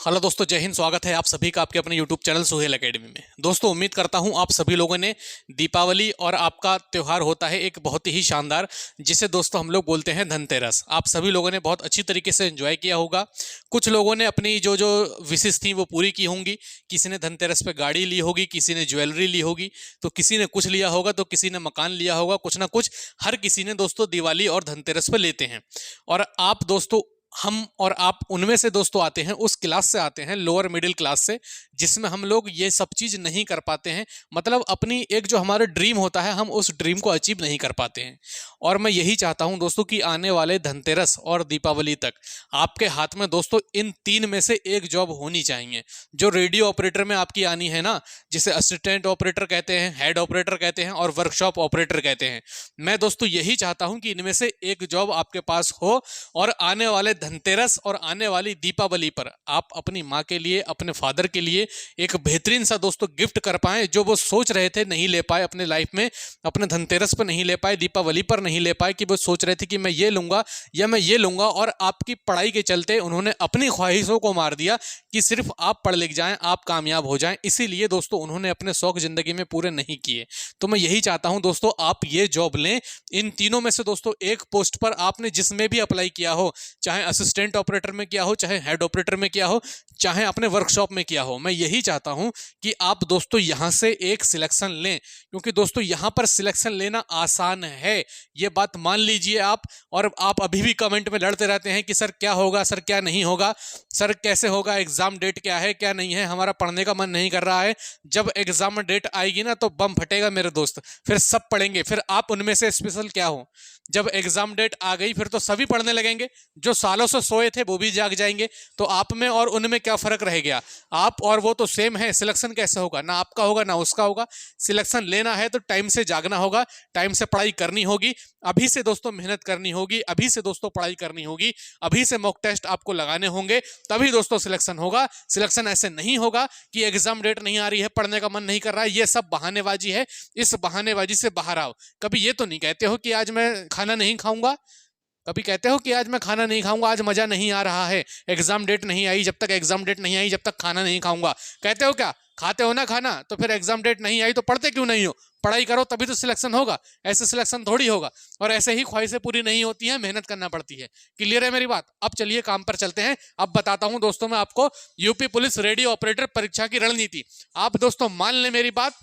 Hello दोस्तों, जय हिंद। स्वागत है आप सभी का आपके अपने यूट्यूब चैनल सुहेल एकेडमी में। दोस्तों, उम्मीद करता हूं आप सभी लोगों ने दीपावली और आपका त्यौहार होता है एक बहुत ही शानदार, जिसे दोस्तों हम लोग बोलते हैं धनतेरस। आप सभी लोगों ने बहुत अच्छी तरीके से एंजॉय किया होगा। कुछ लोगों ने अपनी जो जो विशेष थी वो पूरी की होंगी। किसी ने धनतेरस पे गाड़ी ली होगी, किसी ने ज्वेलरी ली होगी, तो किसी ने कुछ लिया होगा, तो किसी ने मकान लिया होगा। कुछ ना कुछ हर किसी ने दोस्तों दिवाली और धनतेरस पे लेते हैं। और आप दोस्तों, हम और आप उनमें से दोस्तों आते हैं, उस क्लास से आते हैं, लोअर मिडिल क्लास से, जिसमें हम लोग ये सब चीज़ नहीं कर पाते हैं। मतलब अपनी एक जो हमारा ड्रीम होता है, हम उस ड्रीम को अचीव नहीं कर पाते हैं। और मैं यही चाहता हूं दोस्तों कि आने वाले धनतेरस और दीपावली तक आपके हाथ में दोस्तों इन तीन में से एक जॉब होनी चाहिए। जो रेडियो ऑपरेटर में आपकी आनी है ना, जिसे असिस्टेंट ऑपरेटर कहते हैं, हेड ऑपरेटर कहते हैं और वर्कशॉप ऑपरेटर कहते हैं, मैं दोस्तों यही चाहता हूं कि इनमें से एक जॉब आपके पास हो। और आने वाले धनतेरस और आने वाली दीपावली पर आप अपनी माँ के लिए, अपने फादर के लिए एक बेहतरीन सा दोस्तों गिफ्ट कर पाए, जो वो सोच रहे थे नहीं ले पाए अपने लाइफ में। अपने धनतेरस पर नहीं ले पाए, दीपावली पर नहीं ले पाए, कि वो सोच रहे थे कि मैं ये लूंगा या मैं ये लूंगा, और आपकी पढ़ाई के चलते उन्होंने अपनी ख्वाहिशों को मार दिया कि सिर्फ आप पढ़ लिख जाएं, आप कामयाब हो जाएं। इसीलिए दोस्तों उन्होंने अपने शौक जिंदगी में पूरे नहीं किए। तो मैं यही चाहता हूं दोस्तों, आप ये जॉब लें। इन तीनों में से दोस्तों एक पोस्ट पर आपने जिसमें भी अप्लाई किया हो, चाहे असिस्टेंट ऑपरेटर में किया हो, चाहे हेड ऑपरेटर में किया हो, चाहे अपने वर्कशॉप में किया हो, मैं यही चाहता हूं कि आप दोस्तों यहां से एक सिलेक्शन लें। क्योंकि दोस्तों यहां पर सिलेक्शन लेना आसान है, ये बात मान लीजिए आप। और आप अभी भी कमेंट में लड़ते रहते हैं कि सर क्या होगा, सर क्या नहीं होगा, सर कैसे होगा, एग्जाम डेट क्या है क्या नहीं है, हमारा पढ़ने का मन नहीं कर रहा है। जब एग्जाम डेट आएगी ना तो बम फटेगा मेरे दोस्त, फिर सब पढ़ेंगे। फिर आप उनमें से स्पेशल क्या हो? जब एग्जाम डेट आ गई फिर तो सभी पढ़ने लगेंगे। जो सालों से सोए थे वो भी जाग जाएंगे। तो आप में और उनमें क्या फर्क रह गया? आप और वो तो सेम है। सिलेक्शन कैसे होगा? ना आपका होगा ना उसका होगा। सिलेक्शन लेना है तो टाइम से जागना होगा, टाइम से पढ़ाई करनी होगी, अभी से दोस्तों मेहनत करनी होगी, अभी से दोस्तों पढ़ाई करनी होगी, अभी से मॉक टेस्ट आपको लगाने होंगे, तभी दोस्तों सिलेक्शन होगा। सिलेक्शन ऐसे नहीं होगा कि एग्जाम डेट नहीं आ रही है, पढ़ने का मन नहीं कर रहा है, ये सब बहानेबाजी है। इस बहानेबाजी से बाहर आओ। कभी ये तो नहीं कहते हो कि आज मैं खाना नहीं खाऊंगा, कभी कहते हो कि आज मैं खाना नहीं खाऊंगा, आज मजा नहीं आ रहा है, एग्जाम डेट नहीं आई, जब तक एग्जाम डेट नहीं आई जब तक खाना नहीं खाऊंगा। कहते हो क्या? खाते हो ना खाना, तो फिर एग्जाम डेट नहीं आई तो पढ़ते क्यों नहीं हो? पढ़ाई करो तभी तो सिलेक्शन होगा, ऐसे सिलेक्शन थोड़ी होगा। और ऐसे ही ख्वाहिशें पूरी नहीं होती हैं, मेहनत करना पड़ती है। क्लियर है मेरी बात? अब चलिए काम पर चलते हैं। अब बताता हूं दोस्तों मैं आपको यूपी पुलिस रेडियो ऑपरेटर परीक्षा की रणनीति। आप दोस्तों मान लें मेरी बात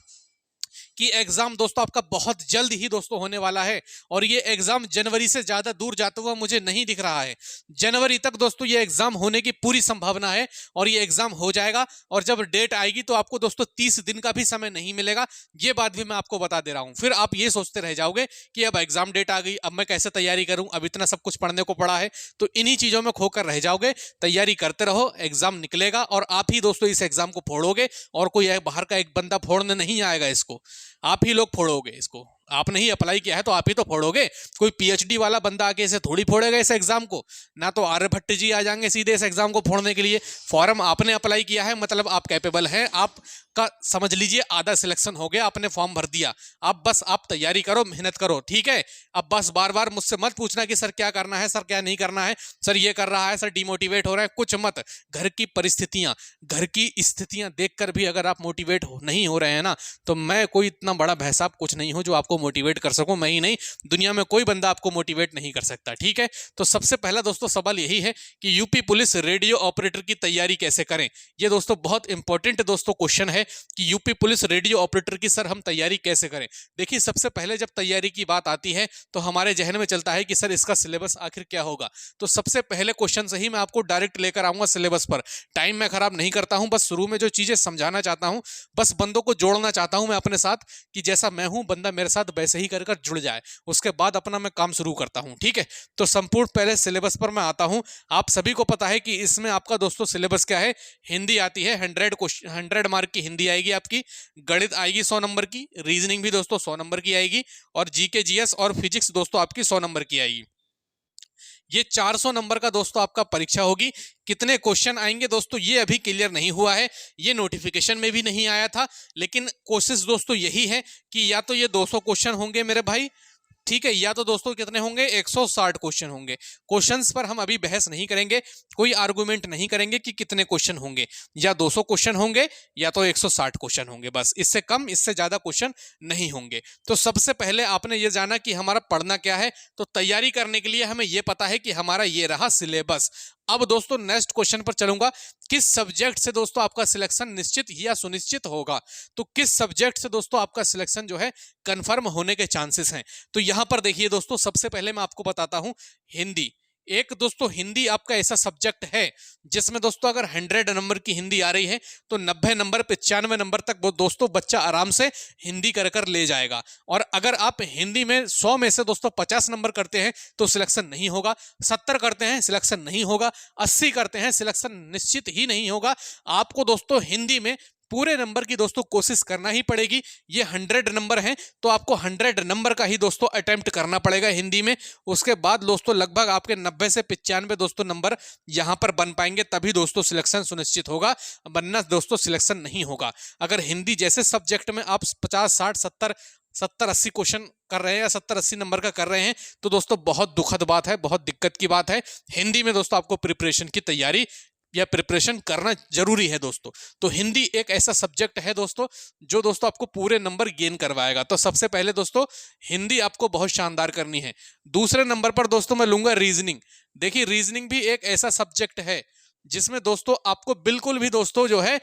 कि एग्जाम दोस्तों आपका बहुत जल्द ही दोस्तों होने वाला है। और ये एग्जाम जनवरी से ज्यादा दूर जाता हुआ मुझे नहीं दिख रहा है। जनवरी तक दोस्तों ये एग्जाम होने की पूरी संभावना है और ये एग्जाम हो जाएगा। और जब डेट आएगी तो आपको दोस्तों 30 दिन का भी समय नहीं मिलेगा, ये बात भी मैं आपको बता दे रहा हूं। फिर आप ये सोचते रह जाओगे कि अब एग्जाम डेट आ गई, अब मैं कैसे तैयारी करूं, अब इतना सब कुछ पढ़ने को पड़ा है। तो इन्हीं चीजों में खोकर रह जाओगे। तैयारी करते रहो, एग्जाम निकलेगा और आप ही दोस्तों इस एग्जाम को फोड़ोगे। और कोई बाहर का एक बंदा फोड़ने नहीं आएगा इसको, आप ही लोग फोड़ोगे इसको। आपने ही अप्लाई किया है तो आप ही तो फोड़ोगे। कोई पीएचडी वाला बंदा आके इसे थोड़ी फोड़ेगा इस एग्जाम को। ना तो आर्यभट्ट जी आ जाएंगे सीधे इस एग्जाम को फोड़ने के लिए। फॉर्म आपने अप्लाई किया है, मतलब आप कैपेबल हैं। आपका समझ लीजिए आधा सिलेक्शन हो गया, आपने फॉर्म भर दिया। अब बस आप तैयारी करो, मेहनत करो, ठीक है? अब बस बार बार मुझसे मत पूछना कि सर क्या करना है, सर क्या नहीं करना है, सर ये कर रहा है, सर डिमोटिवेट हो रहा है, कुछ मत। घर की परिस्थितियां, घर की स्थितियां देखकर भी अगर आप मोटिवेट नहीं हो रहे हैं ना, तो मैं कोई इतना बड़ा भैंसाब कुछ नहीं हूं जो आपको मोटिवेट कर सकूं। मैं ही नहीं, दुनिया में कोई बंदा आपको मोटिवेट नहीं कर सकता, ठीक है? तो सबसे पहला दोस्तों सवाल यही है कि यूपी पुलिस रेडियो ऑपरेटर की तैयारी कैसे करें। ये दोस्तों बहुत इंपॉर्टेंट दोस्तों क्वेश्चन है कि यूपी पुलिस रेडियो ऑपरेटर की सर हम तैयारी कैसे करें। देखिए, सबसे पहले जब तैयारी की बात आती है तो हमारे जहन में चलता है कि सर इसका सिलेबस आखिर क्या होगा। तो सबसे पहले क्वेश्चन से ही मैं आपको डायरेक्ट लेकर आऊंगा सिलेबस पर। टाइम मैं खराब नहीं करता हूं, बस शुरू में जो चीजें समझाना चाहता हूं, बस बंदों को जोड़ना चाहता हूं मैं अपने साथ, कि जैसा मैं हूं बंदा मेरे साथ वैसे ही कर जुड़ जाए। उसके बाद अपना मैं काम शुरू करता हूं, ठीक है? तो संपूर्ण पहले सिलेबस पर मैं आता हूं। आप सभी को पता है कि इसमें आपका दोस्तों सिलेबस क्या है। हिंदी आती है, 100 मार्क की हिंदी आएगी आपकी, गणित आएगी 100 नंबर की, रीजनिंग भी दोस्तों 100 नंबर की आएगी, और जीके जीएस और फिजिक्स दोस्तों आपकी 100 नंबर की आएगी। ये 400 नंबर का दोस्तों आपका परीक्षा होगी। कितने क्वेश्चन आएंगे दोस्तों ये अभी क्लियर नहीं हुआ है, ये नोटिफिकेशन में भी नहीं आया था। लेकिन कोशिश दोस्तों यही है कि या तो ये 200 क्वेश्चन होंगे मेरे भाई, ठीक है, या तो दोस्तों कितने होंगे, 160 क्वेश्चन होंगे। क्वेश्चंस पर हम अभी बहस नहीं करेंगे, कोई आर्गुमेंट नहीं करेंगे कि कितने क्वेश्चन होंगे, या 200 क्वेश्चन होंगे या तो 160 क्वेश्चन होंगे, बस इससे कम इससे ज्यादा क्वेश्चन नहीं होंगे। तो सबसे पहले आपने ये जाना कि हमारा पढ़ना क्या है, तो तैयारी करने के लिए हमें ये पता है कि हमारा ये रहा सिलेबस। अब दोस्तों नेक्स्ट क्वेश्चन पर चलूंगा, किस सब्जेक्ट से दोस्तों आपका सिलेक्शन निश्चित या सुनिश्चित होगा। तो किस सब्जेक्ट से दोस्तों आपका सिलेक्शन जो है कंफर्म होने के चांसेस हैं। तो यहां पर देखिए दोस्तों, सबसे पहले मैं आपको बताता हूं हिंदी। एक दोस्तों हिंदी आपका ऐसा सब्जेक्ट है जिसमें दोस्तों अगर 100 नंबर की हिंदी आ रही है तो 90 नंबर 95 नंबर तक वो दोस्तों बच्चा आराम से हिंदी कर कर ले जाएगा। और अगर आप हिंदी में 100 में से दोस्तों 50 नंबर करते हैं तो सिलेक्शन नहीं होगा, 70 करते हैं सिलेक्शन नहीं होगा, 80 करते हैं सिलेक्शन निश्चित ही नहीं होगा। आपको दोस्तों हिंदी में पूरे नंबर की दोस्तों कोशिश करना ही पड़ेगी। ये 100 नंबर हैं तो आपको 100 नंबर का ही दोस्तों अटेम्प्ट करना पड़ेगा हिंदी में। उसके बाद दोस्तों लगभग आपके 90 से 95 दोस्तों नंबर यहां पर बन पाएंगे, तभी दोस्तों सिलेक्शन सुनिश्चित होगा, वरना दोस्तों सिलेक्शन नहीं होगा। अगर हिंदी जैसे सब्जेक्ट में आप 50 60 70 80 क्वेश्चन कर रहे हैं या 70 80 नंबर का कर रहे हैं तो दोस्तों बहुत दुखद बात है, बहुत दिक्कत की बात है। हिंदी में दोस्तों आपको प्रिपरेशन की तैयारी या प्रिपरेशन करना जरूरी है दोस्तों। तो हिंदी एक ऐसा सब्जेक्ट है दोस्तों जो दोस्तों आपको पूरे नंबर गेन करवाएगा। तो सबसे पहले दोस्तों हिंदी आपको बहुत शानदार करनी है। दूसरे नंबर पर दोस्तों मैं लूंगा रीजनिंग। देखिए रीजनिंग भी एक ऐसा सब्जेक्ट है जिसमें दोस्तों आपको बिल्कुल भी दोस्तों जो है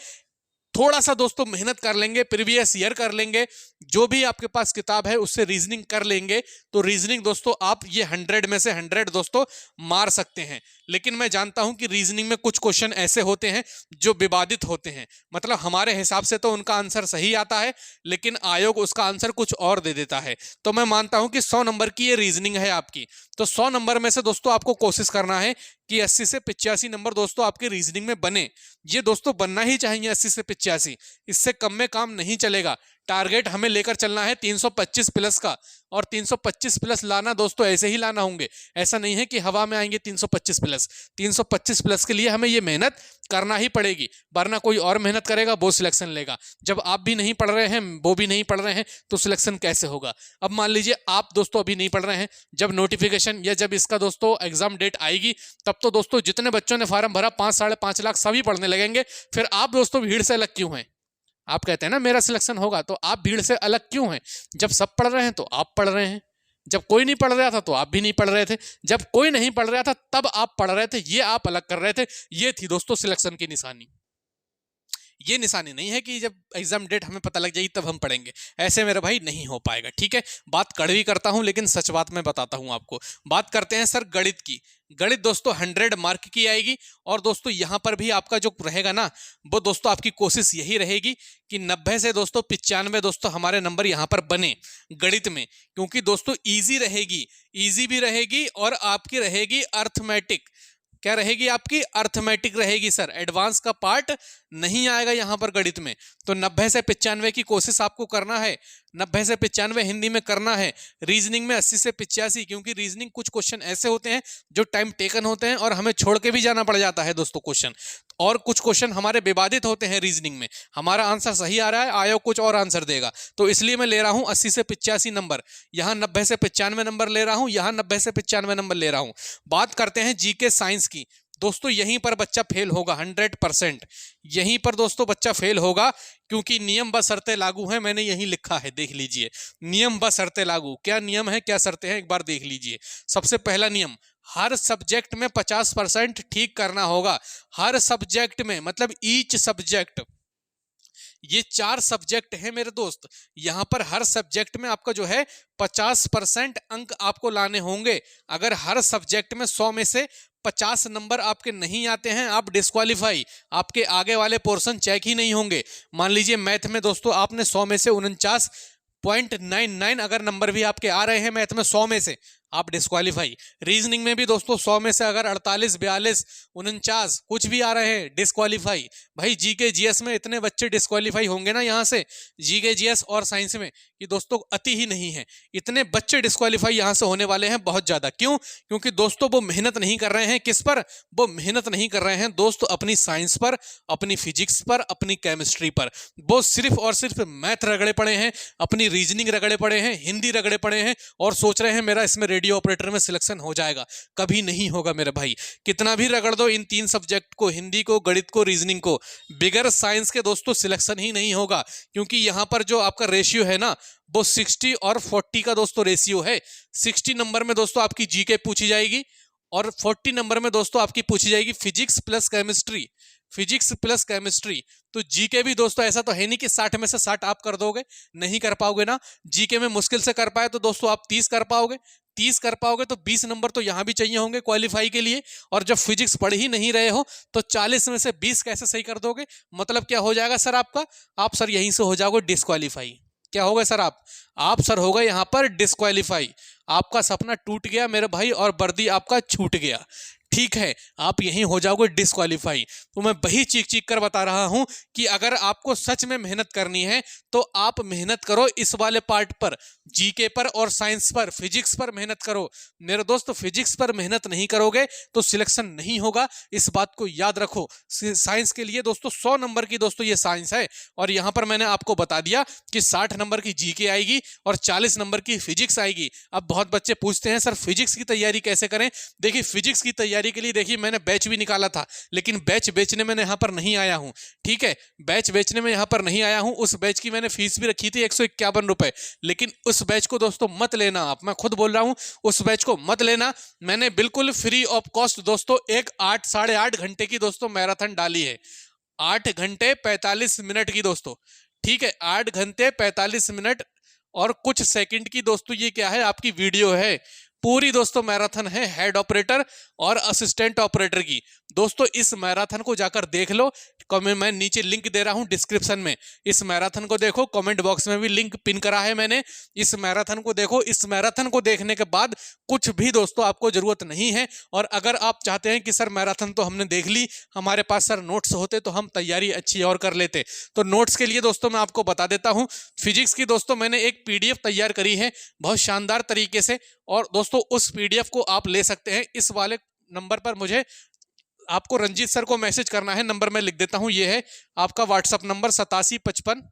थोड़ा सा दोस्तों मेहनत कर लेंगे, प्रीवियस ईयर कर लेंगे, जो भी आपके पास किताब है उससे रीजनिंग कर लेंगे तो रीजनिंग दोस्तों आप ये 100 में से 100 दोस्तों मार सकते हैं। लेकिन मैं जानता हूं कि रीजनिंग में कुछ क्वेश्चन ऐसे होते हैं जो विवादित होते हैं, मतलब हमारे हिसाब से तो उनका आंसर सही आता है लेकिन आयोग उसका आंसर कुछ और दे देता है। तो मैं मानता हूं कि 100 नंबर की ये रीजनिंग है आपकी, तो 100 नंबर में से दोस्तों आपको कोशिश करना है कि 80 से 85 नंबर दोस्तों आपके रीजनिंग में बने। ये दोस्तों बनना ही चाहिए 80 से 85, इससे कम में काम नहीं चलेगा। टारगेट हमें लेकर चलना है 325 प्लस का, और 325 प्लस लाना दोस्तों ऐसे ही लाना होंगे, ऐसा नहीं है कि हवा में आएंगे 325 प्लस। 325 प्लस के लिए हमें ये मेहनत करना ही पड़ेगी, वरना कोई और मेहनत करेगा वो सिलेक्शन लेगा। जब आप भी नहीं पढ़ रहे हैं वो भी नहीं पढ़ रहे हैं तो सिलेक्शन कैसे होगा। अब मान लीजिए आप दोस्तों अभी नहीं पढ़ रहे हैं, जब नोटिफिकेशन या जब इसका दोस्तों एग्जाम डेट आएगी तब तो दोस्तों जितने बच्चों ने फार्म भरा 5 साढ़े 5 लाख सभी पढ़ने लगेंगे। फिर आप दोस्तों भीड़ से अलग क्यों हैं। आप कहते हैं ना मेरा सिलेक्शन होगा, तो आप भीड़ से अलग क्यों हैं। जब सब पढ़ रहे हैं तो आप पढ़ रहे हैं, जब कोई नहीं पढ़ रहा था तो आप भी नहीं पढ़ रहे थे, जब कोई नहीं पढ़ रहा था तब आप पढ़ रहे थे, ये आप अलग कर रहे थे। ये थी दोस्तों सिलेक्शन की निशानी। ये निशानी नहीं है कि जब एग्जाम डेट हमें पता लग जाएगी तब हम पढ़ेंगे, ऐसे मेरे भाई नहीं हो पाएगा। ठीक है, बात कड़वी करता हूं लेकिन सच बात मैं बताता हूं आपको। बात करते हैं सर गणित की। गणित दोस्तों 100 मार्क की आएगी, और दोस्तों यहां पर भी आपका जो रहेगा ना वो दोस्तों आपकी कोशिश यही रहेगी कि 90 से दोस्तों 95 दोस्तों हमारे नंबर यहां पर बने गणित में, क्योंकि दोस्तों ईजी रहेगी, ईजी भी रहेगी और आपकी रहेगी अर्थमेटिक। क्या रहेगी आपकी, अर्थमेटिक रहेगी सर, एडवांस का पार्ट नहीं आएगा यहां पर गणित में। तो 90 से 95 की कोशिश आपको करना है, 90 से 95 हिंदी में करना है। रीजनिंग में 80 से 85, क्योंकि रीजनिंग कुछ क्वेश्चन ऐसे होते हैं जो टाइम टेकन होते हैं और हमें छोड़ के भी जाना पड़ जाता है दोस्तों क्वेश्चन, और कुछ क्वेश्चन हमारे विवादित होते हैं रीजनिंग में, हमारा आंसर सही आ रहा है आयोग कुछ और आंसर देगा, तो इसलिए मैं ले रहा हूं 80 से 85 नंबर, यहां 90 से 95 नंबर ले रहा हूं, यहां 90 से 95 नंबर ले रहा हूं। बात करते हैं जीके साइंस की। दोस्तों यहीं पर बच्चा फेल होगा 100%, यहीं पर दोस्तों बच्चा फेल होगा, क्योंकि नियम व शर्तें लागू हैं, मैंने यहीं लिखा है, देख लीजिए। नियम व शर्तें लागू, क्या नियम है क्या शर्तें हैं एक बार देख लीजिए। सबसे पहला नियम, हर सब्जेक्ट में 50% ठीक करना होगा, हर सब्जेक्ट में, मतलब ईच सब्जेक्ट। ये 4 सब्जेक्ट है मेरे दोस्त, यहां पर हर सब्जेक्ट में आपका जो है 50% अंक आपको लाने होंगे। अगर हर सब्जेक्ट में 100 में से 50 नंबर आपके नहीं आते हैं, आप डिस्क्वालीफाई, आपके आगे वाले पोर्शन चेक ही नहीं होंगे। मान लीजिए मैथ में दोस्तों आपने 100 में से 49.99 अगर नंबर भी आपके आ रहे हैं मैथ में 100 में से, आप डिस्क्वालीफाई। रीजनिंग में भी दोस्तों 100 में से अगर 48 42 49 कुछ भी आ रहे हैं, डिस्क्वालीफाई। भाई जीके जीएस में इतने बच्चे डिस्क्वालीफाई होंगे ना यहाँ से, जीके जीएस और साइंस में, ये दोस्तों अति ही नहीं है। इतने बच्चे डिस्क्वालीफाई यहाँ से होने वाले हैं, बहुत ज़्यादा। क्यों? क्योंकि दोस्तों वो मेहनत नहीं कर रहे हैं। किस पर? वो मेहनत नहीं कर रहे हैं दोस्तों अपनी साइंस पर, अपनी फिजिक्स पर, अपनी केमिस्ट्री पर। वो सिर्फ और सिर्फ मैथ रगड़े पड़े हैं, अपनी रीजनिंग रगड़े पड़े हैं, हिंदी रगड़े पड़े हैं और सोच रहे हैं मेरा इसमें रेडियो ऑपरेटर में सिलेक्शन हो जाएगा। कभी नहीं होगा मेरे भाई। कितना भी रगड़ दो इन 3 सब्जेक्ट को, हिंदी को, गणित को, रीजनिंग को, बिगर साइंस के दोस्तों सिलेक्शन ही नहीं होगा। क्योंकि यहां पर जो आपका रेशियो है ना, वो 60 और 40 का दोस्तों रेशियो है। 60 नंबर में दोस्तों आपकी जीके पूछी जाएगी और 40 नंबर में दोस्तों आपकी पूछी जाएगी physics plus chemistry. Physics plus chemistry. तो जीके भी दोस्तों ऐसा तो है नहीं कि 60 में से 60 आप कर दोगे, नहीं कर पाओगे ना। जीके में मुश्किल से कर पाए तो दोस्तों आप 30 कर पाओगे, 30 कर पाओगे तो 20 नंबर तो यहां भी चाहिए होंगे क्वालिफाई के लिए। और जब फिजिक्स पढ़ ही नहीं रहे हो तो 40 में से 20 कैसे सही कर दोगे? मतलब क्या हो जाएगा सर आपका? आप सर यहीं से हो जाओगे डिस्क्वालीफाई। क्या होगा सर आप सर हो गए यहां पर डिस्क्वालीफाई। आपका सपना टूट गया मेरे भाई और वर्दी आपका छूट गया। ठीक है, आप यहीं हो जाओगे डिस्क्वालीफाई। तो मैं वही चीख चीख कर बता रहा हूं कि अगर आपको सच में मेहनत करनी है तो आप मेहनत करो इस वाले पार्ट पर, जीके पर और साइंस पर, फिजिक्स पर मेहनत करो मेरे दोस्त। फिजिक्स पर मेहनत नहीं करोगे तो सिलेक्शन नहीं होगा, इस बात को याद रखो। साइंस के लिए दोस्तों 100 नंबर की दोस्तों ये साइंस है और यहां पर मैंने आपको बता दिया कि 60 नंबर की जीके आएगी और 40 नंबर की फिजिक्स आएगी। अब बहुत बच्चे पूछते हैं सर फिजिक्स की तैयारी कैसे करें? देखिए फिजिक्स की तैयारी के लिए देखिए मैंने बैच भी निकाला था, लेकिन बैच बेचने में यहां पर नहीं आया हूं। ठीक है, बैच बेचने में यहां पर नहीं आया हूं। उस बैच की मैंने फीस भी रखी थी 151 रुपए, लेकिन उस बैच को दोस्तों मत लेना आप। मैं खुद बोल रहा हूं, उस बैच को मत लेना। मैंने बिल्कुल फ्री ऑफ कॉस्ट दोस्तों एक 8-8.5 घंटे की दोस्तों मैराथन डाली है। 8 घंटे 45 मिनट की दोस्तों। ठीक है, 8 घंटे 45 मिनट और कुछ सेकंड की दोस्तों ये क्या है आपकी वीडियो है। पूरी दोस्तों मैराथन है हेड ऑपरेटर और असिस्टेंट ऑपरेटर की। दोस्तों इस मैराथन को जाकर देख लो, मैं नीचे लिंक दे रहा हूं डिस्क्रिप्शन में। इस मैराथन को देखो, कमेंट बॉक्स में भी लिंक पिन करा है मैंने। इस मैराथन को देखो। इस मैराथन को देखने के बाद कुछ भी दोस्तों आपको जरूरत नहीं है। और अगर आप चाहते हैं कि सर मैराथन तो हमने देख ली, हमारे पास सर नोट्स होते तो हम तैयारी अच्छी और कर लेते, तो नोट्स के लिए दोस्तों मैं आपको बता देता हूं। फिजिक्स की दोस्तों मैंने एक पीडीएफ तैयार करी है बहुत शानदार तरीके से, और दोस्तों उस पीडीएफ को आप ले सकते हैं। इस वाले नंबर पर मुझे आपको रंजीत सर को मैसेज करना है। नंबर मैं लिख देता हूं, ये है आपका व्हाट्सएप नंबर 8755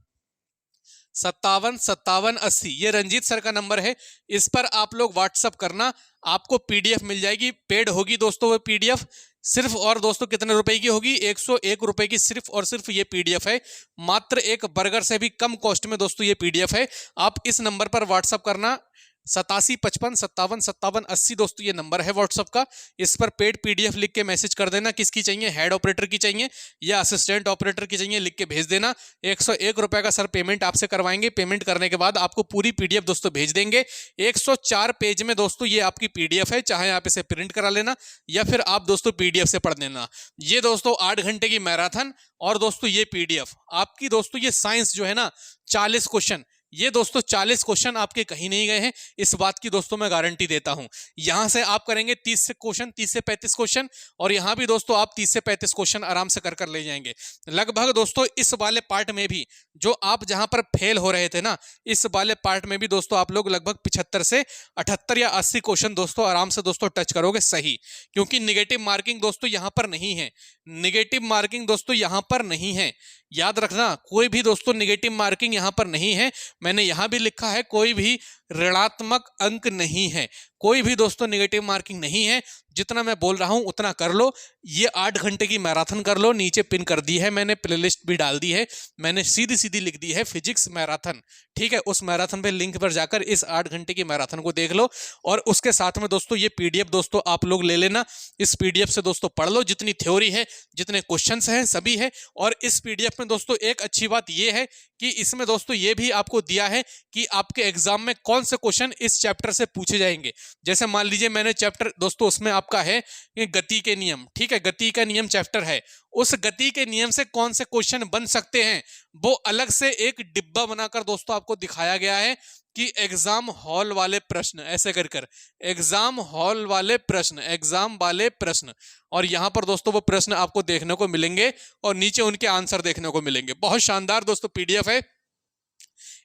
57 57 80। ये रंजीत सर का नंबर है, इस पर आप लोग व्हाट्सएप करना, आपको पीडीएफ मिल जाएगी। पेड होगी दोस्तों वो पीडीएफ, सिर्फ और दोस्तों कितने रुपए की होगी? 101 रुपए की सिर्फ और सिर्फ ये पीडीएफ है। मात्र एक बर्गर से भी कम कॉस्ट में दोस्तों ये पीडीएफ है। आप इस नंबर पर व्हाट्सएप करना 8755 57 80 दोस्तों ये नंबर है व्हाट्सएप का। इस पर पेड पीडीएफ लिख के मैसेज कर देना, किसकी चाहिए, हेड ऑपरेटर की चाहिए या असिस्टेंट ऑपरेटर की चाहिए, लिख के भेज देना। 101 रुपए का सर पेमेंट आपसे करवाएंगे। पेमेंट करने के बाद आपको पूरी पीडीएफ दोस्तों भेज देंगे। 104 पेज में दोस्तों ये आपकी पीडीएफ है, चाहे आप इसे प्रिंट करा लेना या फिर आप दोस्तों पीडीएफ से पढ़ लेना। ये दोस्तों 8 घंटे की मैराथन और दोस्तों ये पीडीएफ आपकी दोस्तों ये साइंस जो है ना 40 क्वेश्चन, ये दोस्तों 40 क्वेश्चन आपके कहीं नहीं गए हैं, इस बात की दोस्तों मैं गारंटी देता हूं। यहां से आप करेंगे 30 से क्वेश्चन, 30 से 35 क्वेश्चन, और यहां भी दोस्तों आप 30 से 35 क्वेश्चन आराम से कर ले जाएंगे। लगभग दोस्तों इस वाले पार्ट में भी जो आप जहां पर फेल हो रहे थे ना, इस वाले पार्ट में भी दोस्तों आप लोग लगभग 75 से 78 या 80 क्वेश्चन दोस्तों आराम से दोस्तों टच करोगे सही। क्योंकि निगेटिव मार्किंग दोस्तों यहां पर नहीं है, निगेटिव मार्किंग दोस्तों यहां पर नहीं है। याद रखना, कोई भी दोस्तों निगेटिव मार्किंग यहां पर नहीं है। मैंने यहां भी लिखा है कोई भी ऋणात्मक अंक नहीं है, कोई भी दोस्तों निगेटिव मार्किंग नहीं है। जितना मैं बोल रहा हूं उतना कर लो। ये 8 घंटे की मैराथन कर लो, नीचे पिन कर दी है मैंने, प्लेलिस्ट भी डाल दी है मैंने, सीधी सीधी लिख दी है फिजिक्स मैराथन। ठीक है, उस मैराथन पे लिंक पर जाकर इस 8 घंटे की मैराथन को देख लो। और उसके साथ में दोस्तों ये पीडीएफ दोस्तों आप लोग ले लेना। इस पीडीएफ से दोस्तों पढ़ लो, जितनी थ्योरी है, जितने क्वेश्चंस हैं सभी है। और इस पीडीएफ में दोस्तों एक अच्छी बात ये है कि इसमें दोस्तों ये भी आपको दिया है कि आपके एग्जाम में कौन से क्वेश्चन इस चैप्टर से पूछे जाएंगे। जैसे मान लीजिए मैंने चैप्टर दोस्तों उसमें आपका है गति के नियम। ठीक है, गति का नियम चैप्टर है, उस गति के नियम से कौन से क्वेश्चन बन सकते हैं वो अलग से एक डिब्बा बनाकर दोस्तों आपको दिखाया गया है कि एग्जाम हॉल वाले प्रश्न, ऐसे कर एग्जाम हॉल वाले प्रश्न, एग्जाम वाले प्रश्न। और यहां पर दोस्तों वो प्रश्न आपको देखने को मिलेंगे और नीचे उनके आंसर देखने को मिलेंगे। बहुत शानदार दोस्तों पीडीएफ है।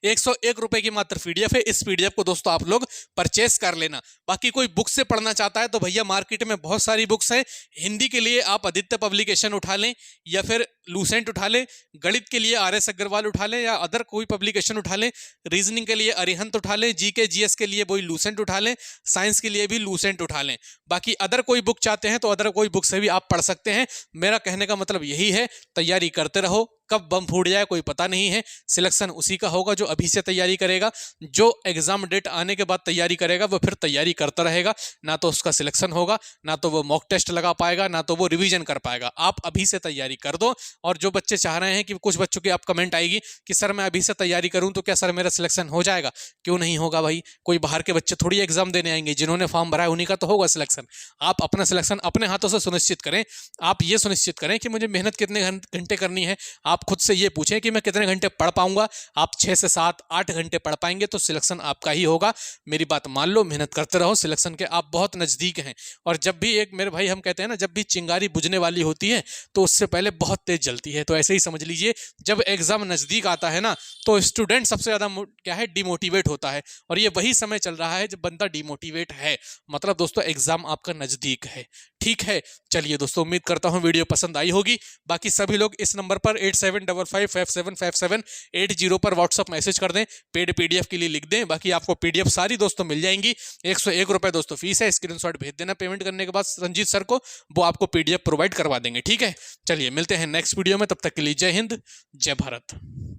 101 रुपए की मात्र पीडीएफ है। इस पीडीएफ को दोस्तों आप लोग परचेस कर लेना। बाकी कोई बुक से पढ़ना चाहता है तो भैया मार्केट में बहुत सारी बुक्स हैं। हिंदी के लिए आप आदित्य पब्लिकेशन उठा लें या फिर लूसेंट उठा लें, गणित के लिए आर एस अग्रवाल उठा लें या अदर कोई पब्लिकेशन उठा लें, रीजनिंग के लिए अरिहंत उठा लें, जीके जीएस के लिए वही लूसेंट उठा लें, साइंस के लिए भी लूसेंट उठा लें। बाकी अदर कोई बुक चाहते हैं तो अदर कोई बुक से भी आप पढ़ सकते हैं। मेरा कहने का मतलब यही है, तैयारी करते रहो, कब बम फूट जाए कोई पता नहीं है। सिलेक्शन उसी का होगा जो अभी से तैयारी करेगा। जो एग्जाम डेट आने के बाद तैयारी करेगा वो फिर तैयारी करता रहेगा, ना तो उसका सिलेक्शन होगा, ना तो वो मॉक टेस्ट लगा पाएगा, ना तो वो रिवीजन कर पाएगा। आप अभी से तैयारी कर दो। और जो बच्चे चाह रहे हैं कि कुछ बच्चों की आप कमेंट आएगी कि सर मैं अभी से तैयारी करूं तो क्या सर मेरा सिलेक्शन हो जाएगा? क्यों नहीं होगा भाई, कोई बाहर के बच्चे थोड़ी एग्जाम देने आएंगे, जिन्होंने फॉर्म भरा है उन्हीं का तो होगा सिलेक्शन। आप अपना सिलेक्शन अपने हाथों से सुनिश्चित करें। आप ये सुनिश्चित करें कि मुझे मेहनत कितने घंटे करनी है। आप खुद से ये पूछें कि मैं कितने घंटे पढ़ पाऊंगा। आप 6 से 7 8 घंटे पढ़ पाएंगे तो सिलेक्शन आपका ही होगा। मेरी बात मान लो, मेहनत करते रहो, सिलेक्शन के आप बहुत नजदीक हैं। और जब भी एक मेरे भाई हम कहते हैं ना, जब भी चिंगारी बुझने वाली होती है तो उससे पहले बहुत तेज जलती है। तो ऐसे ही समझ लीजिए, जब एग्जाम नजदीक आता है ना तो स्टूडेंट सबसे ज्यादा क्या है, डिमोटिवेट होता है। और ये वही समय चल रहा है जब बंदा डिमोटिवेट है, मतलब दोस्तों एग्जाम आपका नजदीक है। ठीक है, चलिए दोस्तों, उम्मीद करता हूं वीडियो पसंद आई होगी। बाकी सभी लोग इस नंबर पर 8755575780 पर व्हाट्सअप मैसेज कर दें, पेड पीडीएफ के लिए लिख दें। बाकी आपको पीडीएफ सारी दोस्तों मिल जाएंगी। 101 रुपए दोस्तों फीस है। स्क्रीनशॉट भेज देना पेमेंट करने के बाद रंजीत सर को, वो आपको पीडीएफ प्रोवाइड करवा देंगे। ठीक है, चलिए मिलते हैं नेक्स्ट वीडियो में, तब तक के लिए जय हिंद, जय भारत।